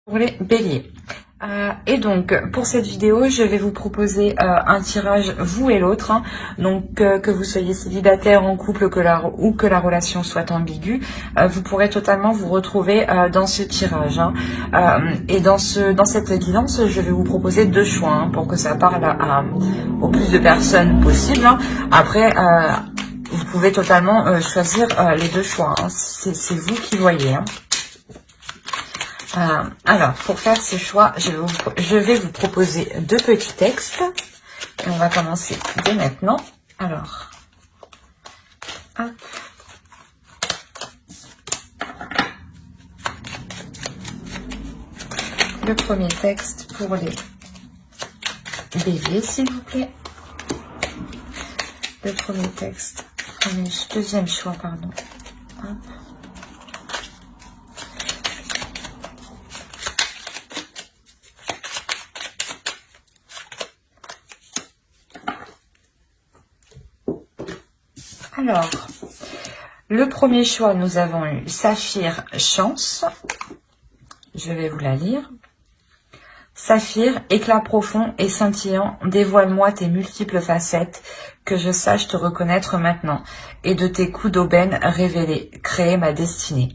Pour les béliers. Et donc pour cette vidéo je vais vous proposer un tirage vous et l'autre, hein. Donc que vous soyez célibataire, en couple ou que la relation soit ambiguë, vous pourrez totalement vous retrouver dans ce tirage, hein. Et dans cette guidance je vais vous proposer deux choix, hein, pour que ça parle au plus de personnes possible, hein. Après vous pouvez totalement choisir les deux choix, hein. C'est vous qui voyez, hein. Alors, pour faire ce choix, je vais vous proposer deux petits textes. Et on va commencer dès maintenant. Alors, hop. Le premier texte pour les béliers, s'il vous plaît. Le premier texte, deuxième choix, pardon. Hop. Alors, le premier choix, nous avons eu Saphir, chance. Je vais vous la lire. Saphir, éclat profond et scintillant, dévoile-moi tes multiples facettes, que je sache te reconnaître maintenant, et de tes coups d'aubaine révélés, créer ma destinée.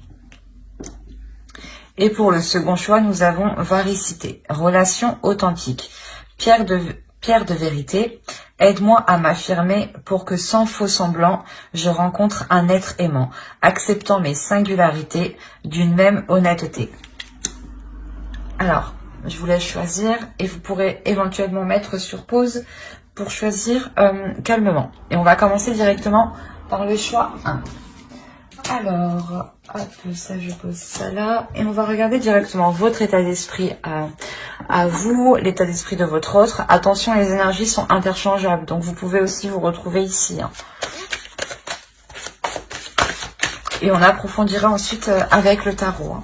Et pour le second choix, nous avons Varicité, relation authentique, pierre de vérité, aide-moi à m'affirmer pour que sans faux semblant, je rencontre un être aimant, acceptant mes singularités d'une même honnêteté. Alors, je vous laisse choisir et vous pourrez éventuellement mettre sur pause pour choisir calmement. Et on va commencer directement par le choix 1. Alors, hop, ça je pose ça là. Et on va regarder directement votre état d'esprit à vous, l'état d'esprit de votre autre. Attention, les énergies sont interchangeables, donc vous pouvez aussi vous retrouver ici, hein. Et on approfondira ensuite avec le tarot, hein.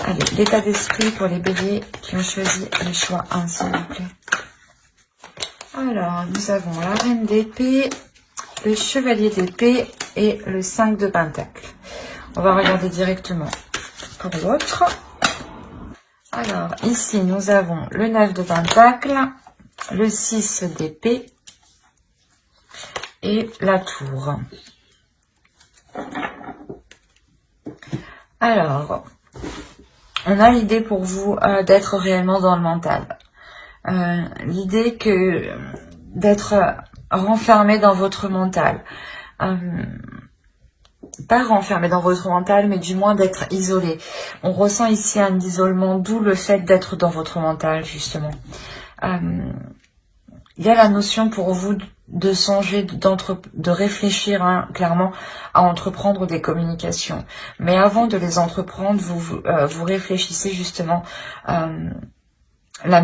Allez, l'état d'esprit pour les béliers qui ont choisi le choix 1, s'il vous plaît. Alors, nous avons la reine d'épée, le chevalier d'épée et le 5 de pentacle. On va regarder directement pour l'autre. Alors, ici, nous avons le 9 de pentacle, le 6 d'épée et la tour. Alors, on a l'idée pour vous d'être réellement dans le mental. L'idée que d'être renfermé dans votre mental. Pas renfermé dans votre mental, mais du moins d'être isolé. On ressent ici un isolement, d'où le fait d'être dans votre mental, justement. Il y a la notion pour vous de songer, de réfléchir, hein, clairement à entreprendre des communications. Mais avant de les entreprendre, vous réfléchissez justement la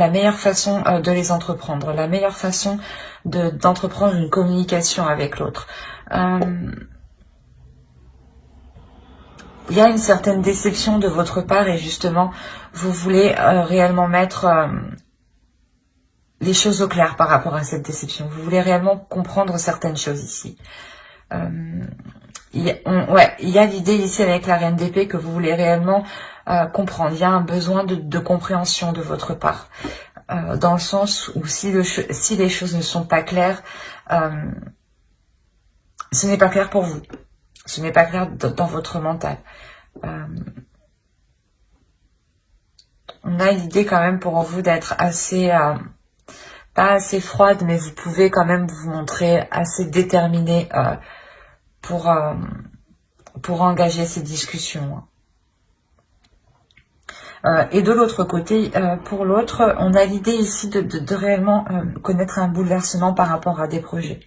meilleure façon de les entreprendre, la meilleure façon d'entreprendre une communication avec l'autre. Il y a une certaine déception de votre part et justement, vous voulez réellement mettre les choses au clair par rapport à cette déception. Vous voulez réellement comprendre certaines choses ici. Il y a l'idée ici avec la reine d'épée que vous voulez réellement comprendre. Il y a un besoin de compréhension de votre part. Dans le sens où si les choses ne sont pas claires, ce n'est pas clair pour vous. Ce n'est pas clair dans votre mental. On a l'idée quand même pour vous d'être assez... pas assez froide, mais vous pouvez quand même vous montrer assez déterminé pour engager ces discussions. Et de l'autre côté, pour l'autre, on a l'idée ici de réellement connaître un bouleversement par rapport à des projets.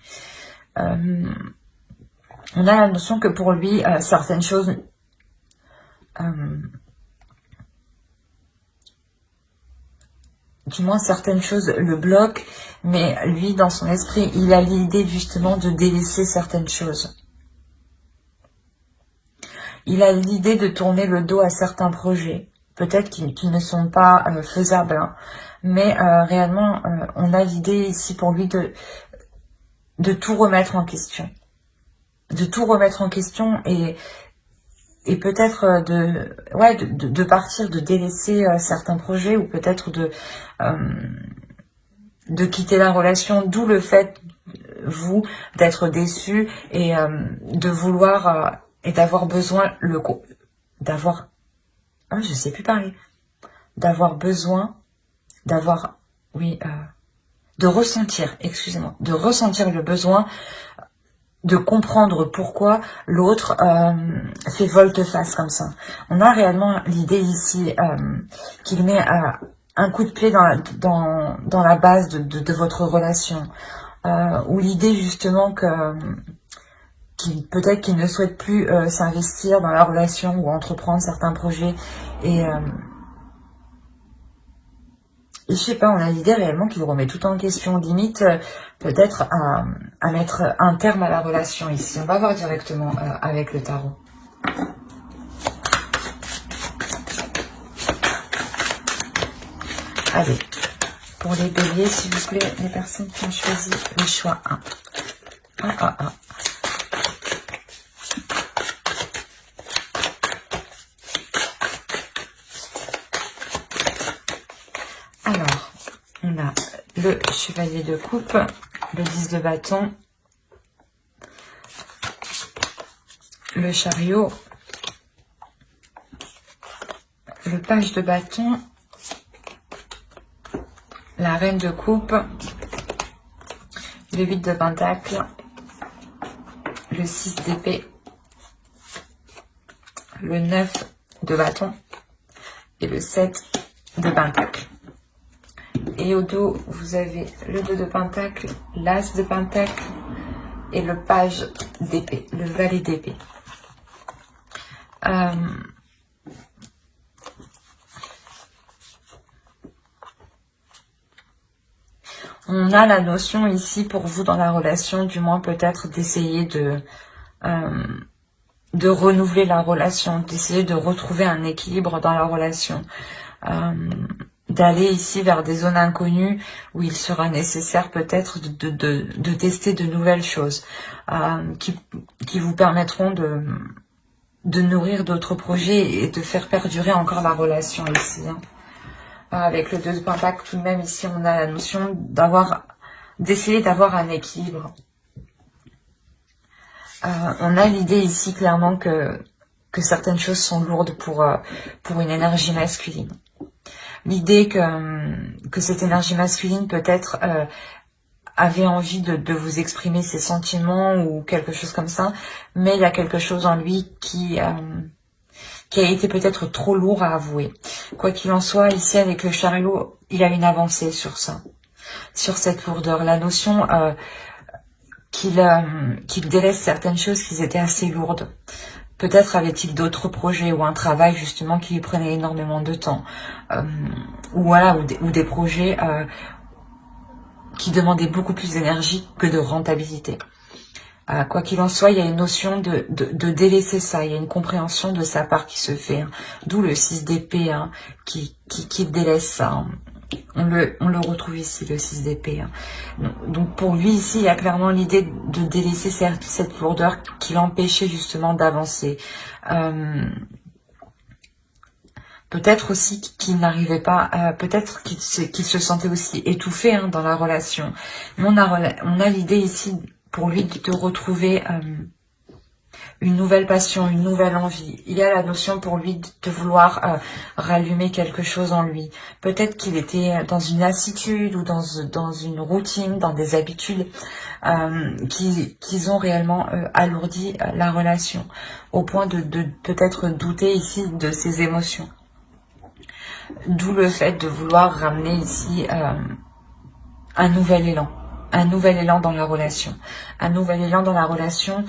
On a la notion que pour lui, certaines choses... du moins certaines choses le bloquent, mais lui, dans son esprit, il a l'idée justement de délaisser certaines choses. Il a l'idée de tourner le dos à certains projets, peut-être qui ne sont pas faisables, hein, mais réellement, on a l'idée ici pour lui de tout remettre en question. De tout remettre en question et et peut-être de partir, de délaisser certains projets, ou peut-être de quitter la relation, d'où le fait, vous, d'être déçu et de vouloir et d'avoir besoin d'avoir, ah, je sais plus parler, d'avoir besoin, d'avoir, oui, de ressentir, excusez-moi, de ressentir le besoin de comprendre pourquoi l'autre fait volte-face comme ça. On a réellement l'idée ici qu'il met un coup de pied dans la base de votre relation, ou l'idée justement que peut-être qu'il ne souhaite plus s'investir dans la relation ou entreprendre certains projets, et je sais pas, on a l'idée réellement qu'il remet tout en question, limite peut-être à mettre un terme à la relation ici. On va voir directement avec le tarot. Allez, pour les béliers, s'il vous plaît, les personnes qui ont choisi le choix 1. Alors, on a le chevalier de coupe, le 10 de bâton, le chariot, le page de bâton, la reine de coupe, le 8 de pentacle, le 6 d'épée, le 9 de bâton et le 7 de pentacle. Et au dos, vous avez le 2 de pentacle, l'as de pentacle et le page d'épée, le valet d'épée. On a la notion ici pour vous dans la relation, du moins peut-être d'essayer de renouveler la relation, d'essayer de retrouver un équilibre dans la relation. D'aller ici vers des zones inconnues où il sera nécessaire peut-être de tester de nouvelles choses qui vous permettront de nourrir d'autres projets et de faire perdurer encore la relation ici. Avec le 2 de pentacle, tout de même ici on a la notion d'essayer d'avoir un équilibre. On a l'idée ici clairement que certaines choses sont lourdes pour une énergie masculine. L'idée que cette énergie masculine peut-être avait envie de vous exprimer ses sentiments ou quelque chose comme ça, mais il y a quelque chose en lui qui a été peut-être trop lourd à avouer. Quoi qu'il en soit, ici avec le chariot, il y a une avancée sur ça, sur cette lourdeur. La notion qu'il délaisse certaines choses qui étaient assez lourdes. Peut-être avait-il d'autres projets ou un travail justement qui lui prenait énormément de temps, ou voilà, ou des projets qui demandaient beaucoup plus d'énergie que de rentabilité. Quoi qu'il en soit, il y a une notion de délaisser ça, il y a une compréhension de sa part qui se fait, d'où le 6 d'épée qui délaisse ça. On le retrouve ici, le 6 d'épée. Donc pour lui ici, il y a clairement l'idée de délaisser cette lourdeur qui l'empêchait justement d'avancer. Peut-être aussi qu'il n'arrivait pas, peut-être qu'il se sentait aussi étouffé dans la relation. Mais on a l'idée ici pour lui de retrouver une nouvelle passion, une nouvelle envie. Il y a la notion pour lui de vouloir rallumer quelque chose en lui. Peut-être qu'il était dans une lassitude ou dans une routine, dans des habitudes qui ont réellement alourdi la relation, au point de peut-être douter ici de ses émotions. D'où le fait de vouloir ramener ici un nouvel élan dans la relation. Un nouvel élan dans la relation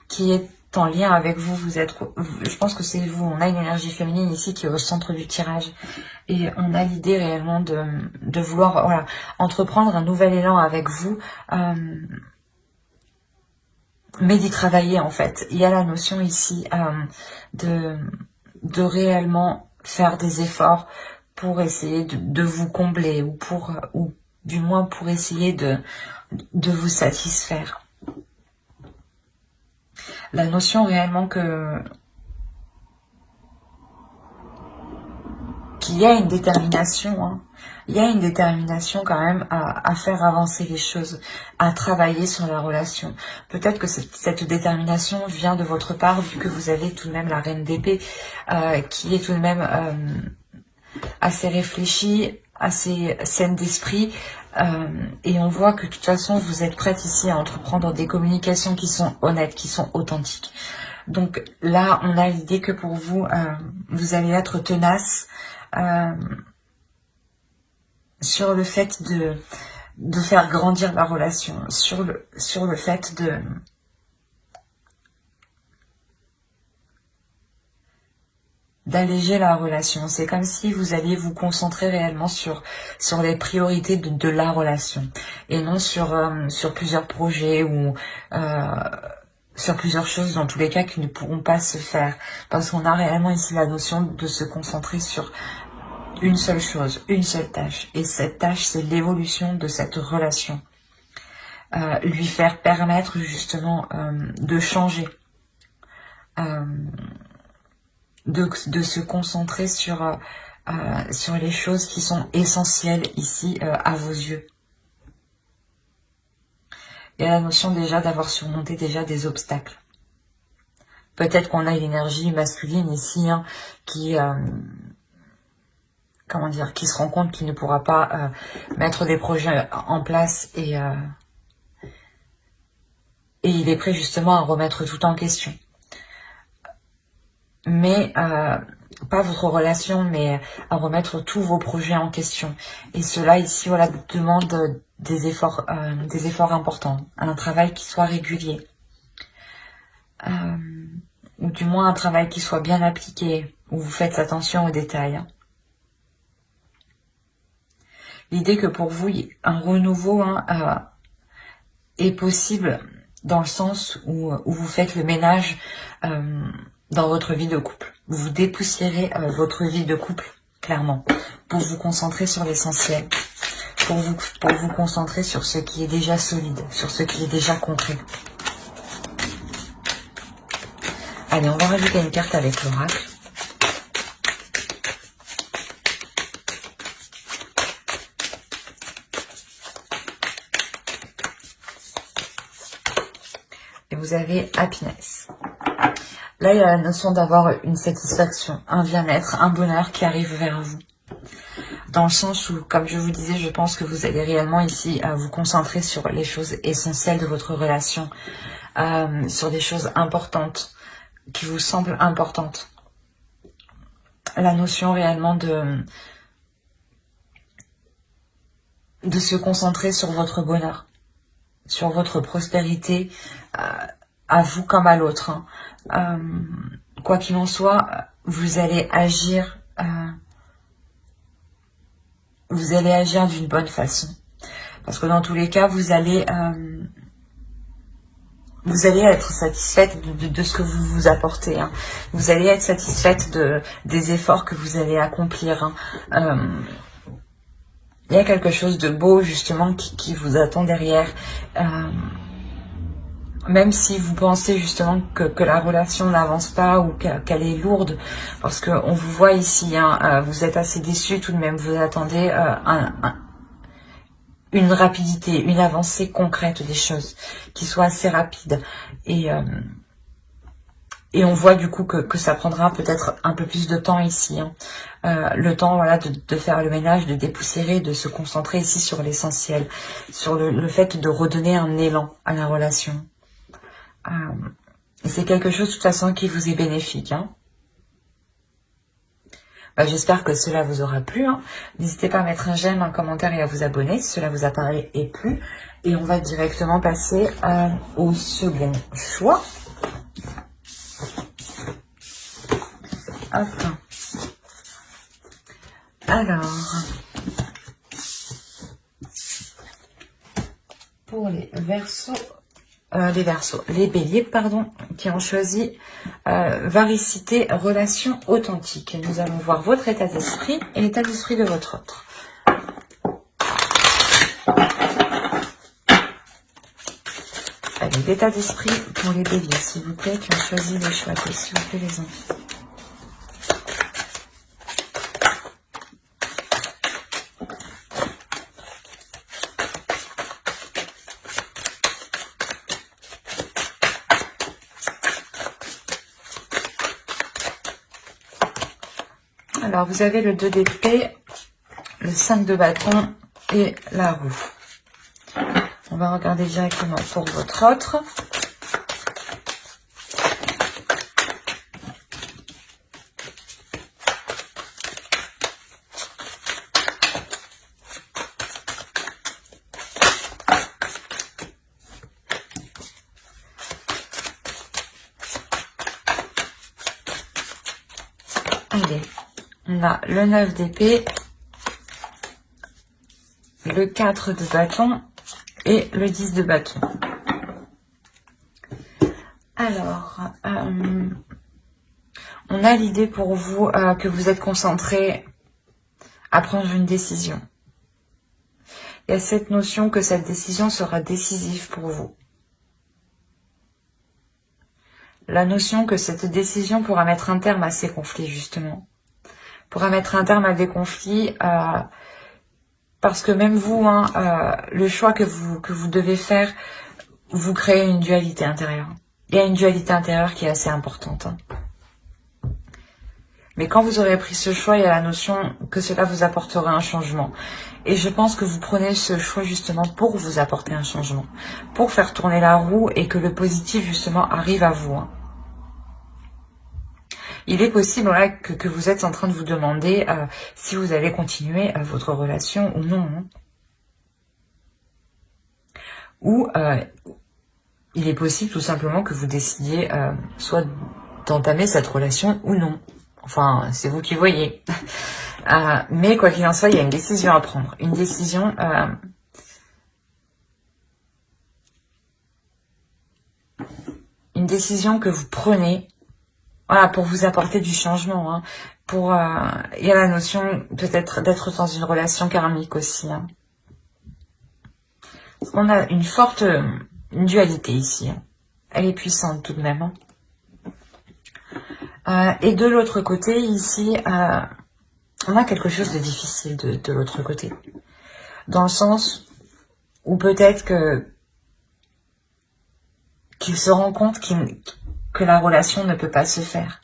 qui est en lien avec vous. Je pense que c'est vous. On a une énergie féminine ici qui est au centre du tirage. Et on a l'idée réellement de vouloir entreprendre un nouvel élan avec vous. Mais d'y travailler en fait. Il y a la notion ici de réellement faire des efforts pour essayer de vous combler ou du moins pour essayer de vous satisfaire. La notion réellement que qu'il y a une détermination, hein. Il y a une détermination quand même à faire avancer les choses, à travailler sur la relation. Peut-être que cette détermination vient de votre part, vu que vous avez tout de même la reine d'épée, qui est tout de même assez réfléchie, assez saine d'esprit. Et on voit que de toute façon, vous êtes prête ici à entreprendre des communications qui sont honnêtes, qui sont authentiques. Donc là, on a l'idée que pour vous, vous allez être tenace, sur le fait de faire grandir la relation, sur le fait d'alléger la relation. C'est comme si vous alliez vous concentrer réellement sur les priorités de la relation et non sur plusieurs projets ou sur plusieurs choses dans tous les cas qui ne pourront pas se faire, parce qu'on a réellement ici la notion de se concentrer sur une seule chose, une seule tâche. Et cette tâche, c'est l'évolution de cette relation. Lui faire permettre justement de changer. De se concentrer sur les choses qui sont essentielles ici à vos yeux. Il y a la notion déjà d'avoir surmonté déjà des obstacles. Peut-être qu'on a l'énergie masculine ici hein, qui... comment dire, qui se rend compte qu'il ne pourra pas mettre des projets en place et il est prêt justement à remettre tout en question. Mais pas votre relation, mais à remettre tous vos projets en question. Et cela ici, voilà, demande des efforts importants, un travail qui soit régulier, ou du moins un travail qui soit bien appliqué, où vous faites attention aux détails. Hein. L'idée que pour vous, un renouveau hein, est possible dans le sens où vous faites le ménage dans votre vie de couple. Vous dépoussiérez votre vie de couple, clairement, pour vous concentrer sur l'essentiel, pour vous concentrer sur ce qui est déjà solide, sur ce qui est déjà concret. Allez, on va rajouter une carte avec l'oracle. Et vous avez happiness. Là, il y a la notion d'avoir une satisfaction, un bien-être, un bonheur qui arrive vers vous. Dans le sens où, comme je vous disais, je pense que vous allez réellement ici vous concentrer sur les choses essentielles de votre relation, sur des choses importantes, qui vous semblent importantes. La notion réellement de se concentrer sur votre bonheur, sur votre prospérité, à vous comme à l'autre. Hein. Quoi qu'il en soit, vous allez agir d'une bonne façon. Parce que dans tous les cas, vous allez être satisfaite de ce que vous vous apportez. Hein. Vous allez être satisfaite des efforts que vous allez accomplir. Hein. Il y a quelque chose de beau justement qui vous attend derrière. Même si vous pensez justement que la relation n'avance pas ou qu'elle est lourde, parce qu'on vous voit ici, hein, vous êtes assez déçu tout de même, vous attendez une rapidité, une avancée concrète des choses, qui soit assez rapide. Et on voit du coup que ça prendra peut-être un peu plus de temps ici. Hein. Le temps voilà, de faire le ménage, de dépoussiérer, de se concentrer ici sur l'essentiel, sur le fait de redonner un élan à la relation. C'est quelque chose de toute façon qui vous est bénéfique. Hein. J'espère que cela vous aura plu. Hein. N'hésitez pas à mettre un j'aime, un commentaire et à vous abonner si cela vous a parlé et plu. Et on va directement passer au second choix. Hop. Alors, pour les Verseaux, les Béliers, pardon, qui ont choisi varicité, relation authentique. Et nous allons voir votre état d'esprit et l'état d'esprit de votre autre. Allez, l'état d'esprit pour les Béliers, s'il vous plaît, qui ont choisi les choix, s'il vous plaît, les enfants. Alors, vous avez le 2 d'épée, le 5 de bâton et la roue. On va regarder directement pour votre autre. Allez, on a le 9 d'épée, le 4 de bâton et le 10 de bâton. Alors, on a l'idée pour vous que vous êtes concentré à prendre une décision. Il y a cette notion que cette décision sera décisive pour vous. La notion que cette décision pourra mettre un terme à ces conflits, justement. Pourra mettre un terme à des conflits, parce que même vous, le choix que vous devez faire, vous créez une dualité intérieure. Il y a une dualité intérieure qui est assez importante. Mais quand vous aurez pris ce choix, il y a la notion que cela vous apportera un changement. Et je pense que vous prenez ce choix justement pour vous apporter un changement. Pour faire tourner la roue et que le positif justement arrive à vous. Il est possible là, que vous êtes en train de vous demander si vous allez continuer votre relation ou non. Ou il est possible tout simplement que vous décidiez soit d'entamer cette relation ou non. Enfin, c'est vous qui voyez. Mais quoi qu'il en soit, il y a une décision à prendre. Une décision... une décision que vous prenez, voilà, pour vous apporter du changement. Pour, il y a la notion peut-être d'être dans une relation karmique aussi. On a une forte dualité ici. Elle est puissante tout de même. Et de l'autre côté, ici, on a quelque chose de difficile de l'autre côté. Dans le sens où peut-être qu'il se rend compte que la relation ne peut pas se faire.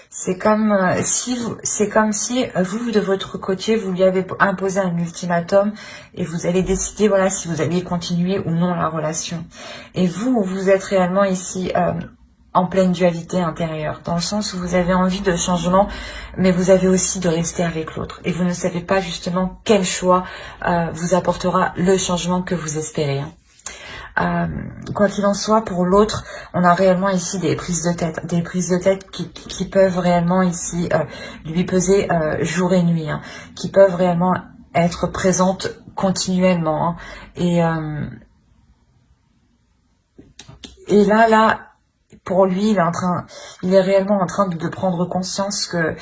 C'est comme si vous, de votre côté, vous lui avez imposé un ultimatum et vous allez décider, voilà, si vous allez continuer ou non la relation. Et vous êtes réellement ici en pleine dualité intérieure, dans le sens où vous avez envie de changement, mais vous avez aussi de rester avec l'autre. Et vous ne savez pas justement quel choix vous apportera le changement que vous espérez. Quoi qu'il en soit, pour l'autre, on a réellement ici des prises de tête qui peuvent réellement ici lui peser jour et nuit, qui peuvent réellement être présentes continuellement. Et là, pour lui, il est réellement en train de prendre conscience que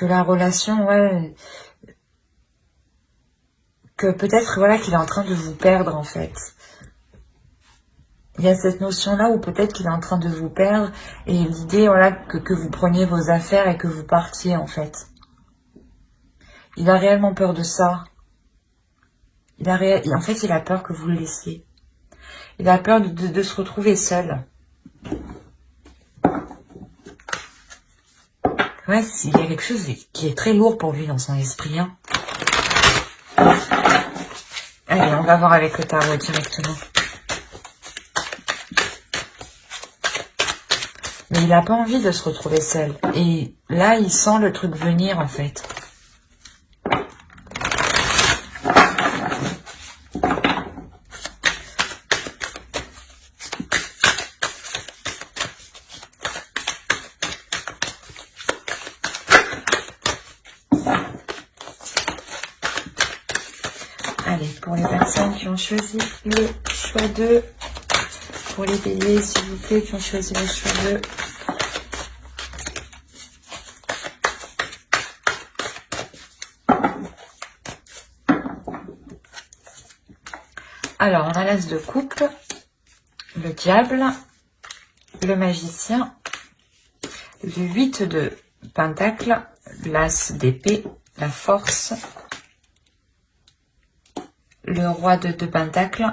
la relation, ouais, que peut-être, voilà, qu'il est en train de vous perdre, en fait. Il y a cette notion-là où peut-être qu'il est en train de vous perdre, et l'idée, voilà, que vous preniez vos affaires et que vous partiez, en fait. Il a réellement peur de ça. En fait, il a peur que vous le laissiez. Il a peur de se retrouver seul. Ouais, il y a quelque chose qui est très lourd pour lui dans son esprit, Allez, on va voir avec le tarot directement. Mais il n'a pas envie de se retrouver seul. Et là, il sent le truc venir, en fait. Allez, pour les personnes qui ont choisi le choix 2, pour les béliers, s'il vous plaît, qui ont choisi le choix 2. Alors, on a l'as de coupe, le diable, le magicien, le 8 de pentacle, l'as d'épée, la force, le roi de pentacle,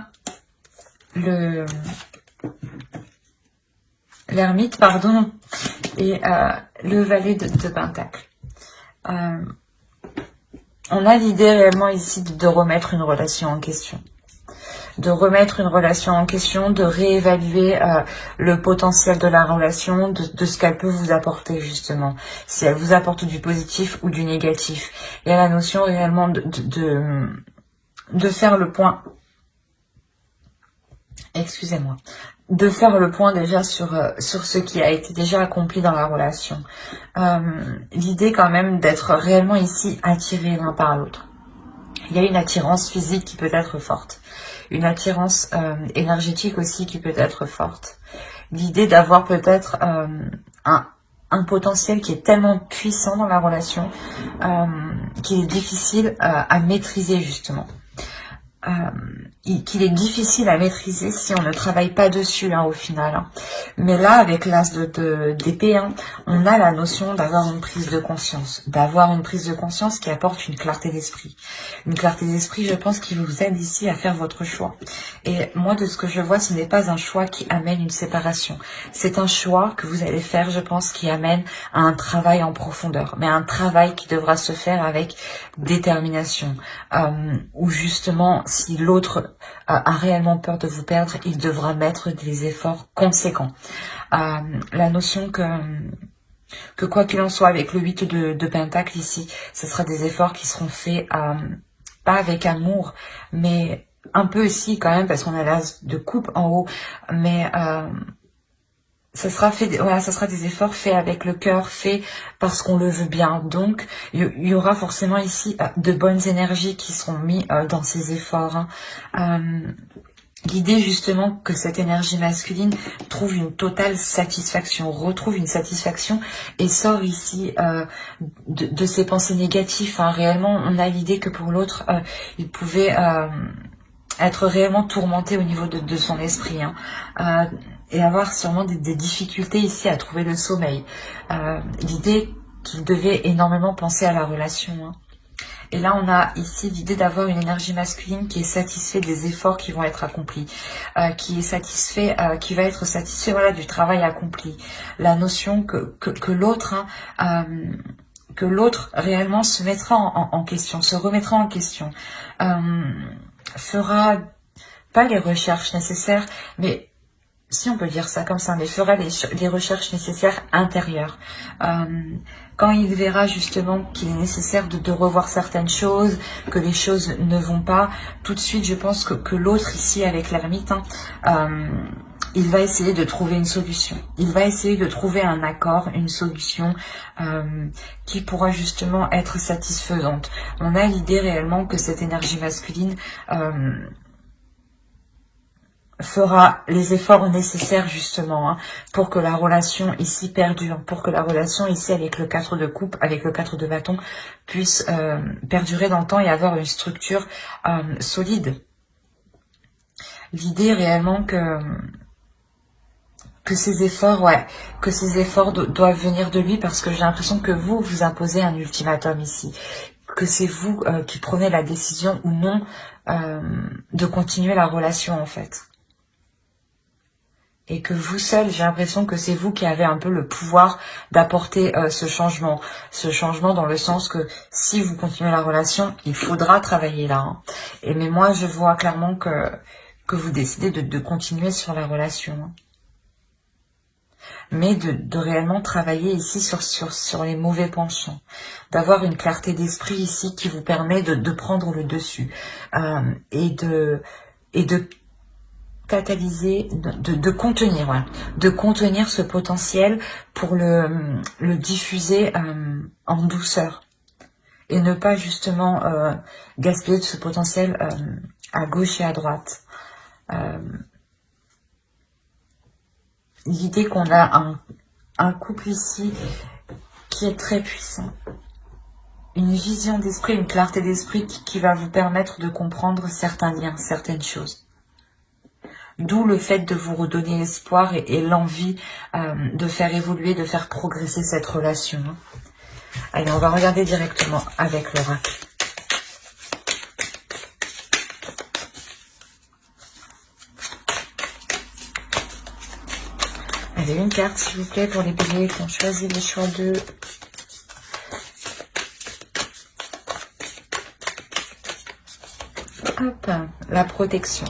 l'ermite, pardon, et le valet de Pentacle. On a l'idée réellement ici de remettre une relation en question. De remettre une relation en question, de réévaluer le potentiel de la relation, de ce qu'elle peut vous apporter justement. Si elle vous apporte du positif ou du négatif. Il y a la notion réellement de faire le point. Excusez-moi. De faire le point déjà sur ce qui a été déjà accompli dans la relation. L'idée quand même d'être réellement ici attiré l'un par l'autre. Il y a une attirance physique qui peut être forte. Une attirance énergétique aussi qui peut être forte. L'idée d'avoir peut-être un potentiel qui est tellement puissant dans la relation qu'il est difficile à maîtriser justement. Qu'il est difficile à maîtriser si on ne travaille pas dessus au final. Mais là, avec l'as d'épée, on a la notion d'avoir une prise de conscience. D'avoir une prise de conscience qui apporte une clarté d'esprit. Une clarté d'esprit, je pense, qui vous aide ici à faire votre choix. Et moi, de ce que je vois, ce n'est pas un choix qui amène une séparation. C'est un choix que vous allez faire, je pense, qui amène à un travail en profondeur. Mais un travail qui devra se faire avec détermination. Où justement, si l'autre a réellement peur de vous perdre, il devra mettre des efforts conséquents. La notion que quoi qu'il en soit, avec le 8 de Pentacle ici, ce sera des efforts qui seront faits pas avec amour, mais un peu aussi quand même, parce qu'on a l'as de coupe en haut, mais ça sera fait, voilà, ça sera des efforts faits avec le cœur, faits parce qu'on le veut bien. Donc, il y aura forcément ici de bonnes énergies qui seront mises dans ces efforts. L'idée justement que cette énergie masculine trouve une totale satisfaction, retrouve une satisfaction et sort ici de ses pensées négatives. Réellement, on a l'idée que pour l'autre, il pouvait être réellement tourmenté au niveau de son esprit. Et avoir sûrement des difficultés ici à trouver le sommeil. L'idée qu'il devait énormément penser à la relation. Et là, on a ici l'idée d'avoir une énergie masculine qui est satisfait des efforts qui vont être accomplis, qui est satisfait, qui va être satisfait voilà, du travail accompli. La notion que l'autre réellement se mettra en question, se remettra en question, fera pas les recherches nécessaires, mais si on peut dire ça comme ça, mais fera les recherches nécessaires intérieures. Quand il verra justement qu'il est nécessaire de revoir certaines choses, que les choses ne vont pas, tout de suite je pense que l'autre ici avec l'ermite, il va essayer de trouver une solution. Il va essayer de trouver un accord, une solution qui pourra justement être satisfaisante. On a l'idée réellement que cette énergie masculine fera les efforts nécessaires justement pour que la relation ici perdure, pour que la relation ici avec le 4 de coupe, avec le 4 de bâton puisse perdurer dans le temps et avoir une structure solide. L'idée réellement que ces efforts, doivent venir de lui parce que j'ai l'impression que vous imposez un ultimatum ici. Que c'est vous qui prenez la décision ou non de continuer la relation en fait. Et que vous seul, j'ai l'impression que c'est vous qui avez un peu le pouvoir d'apporter ce changement. Ce changement dans le sens que si vous continuez la relation, il faudra travailler là. Mais moi, je vois clairement que vous décidez de continuer sur la relation. Mais de réellement travailler ici sur les mauvais penchants. D'avoir une clarté d'esprit ici qui vous permet de prendre le dessus. Et de catalyser, de contenir ce potentiel pour le diffuser en douceur et ne pas justement gaspiller de ce potentiel à gauche et à droite. L'idée qu'on a un couple ici qui est très puissant, une vision d'esprit, une clarté d'esprit qui va vous permettre de comprendre certains liens, certaines choses. D'où le fait de vous redonner l'espoir et l'envie de faire évoluer, de faire progresser cette relation. Allez, on va regarder directement avec l'oracle. Allez, une carte, s'il vous plaît, pour les béliers qui ont choisi le choix de... Hop, la protection.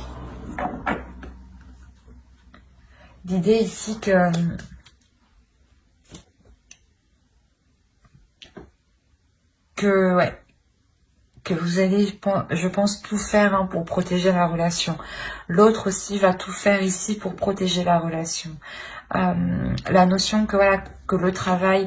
L'idée ici que vous allez, je pense, tout faire hein, pour protéger la relation. L'autre aussi va tout faire ici pour protéger la relation. La notion que voilà, que le travail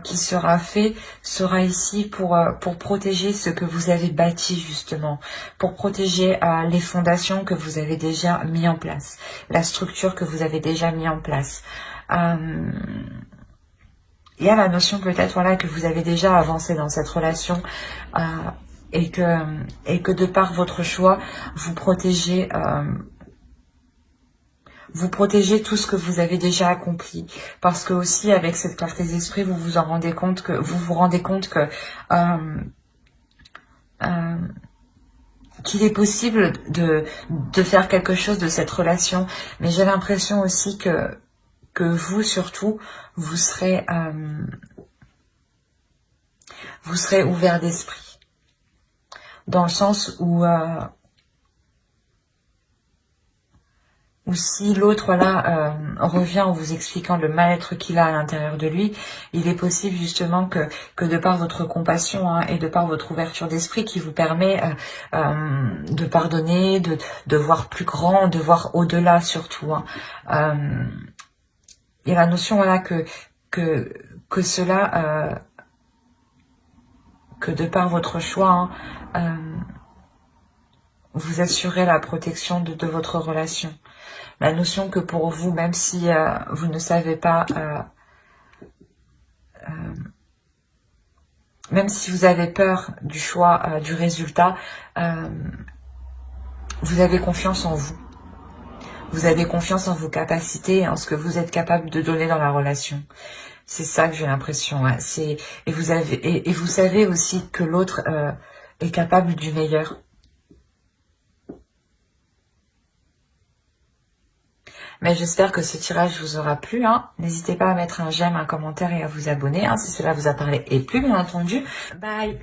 qui sera fait sera ici pour protéger ce que vous avez bâti justement, pour protéger les fondations que vous avez déjà mis en place, la structure que vous avez déjà mis en place. Il y a la notion peut-être voilà que vous avez déjà avancé dans cette relation et que de par votre choix vous protégez tout ce que vous avez déjà accompli, parce que aussi avec cette clarté d'esprit vous vous rendez compte que qu'il est possible de faire quelque chose de cette relation, mais j'ai l'impression aussi que vous surtout vous serez ouvert d'esprit, dans le sens où si l'autre là revient en vous expliquant le mal-être qu'il a à l'intérieur de lui, il est possible justement que de par votre compassion hein, et de par votre ouverture d'esprit qui vous permet de pardonner, de voir plus grand, de voir au-delà surtout. Hein. Il y a la notion voilà que cela, que de par votre choix, hein, vous assurez la protection de votre relation. La notion que pour vous, même si vous ne savez pas, même si vous avez peur du choix, du résultat, vous avez confiance en vous. Vous avez confiance en vos capacités et en ce que vous êtes capable de donner dans la relation. C'est ça que j'ai l'impression. Hein. Et vous savez aussi que l'autre est capable du meilleur. Mais j'espère que ce tirage vous aura plu. Hein. N'hésitez pas à mettre un j'aime, un commentaire et à vous abonner hein, si cela vous a parlé et plus bien entendu. Bye.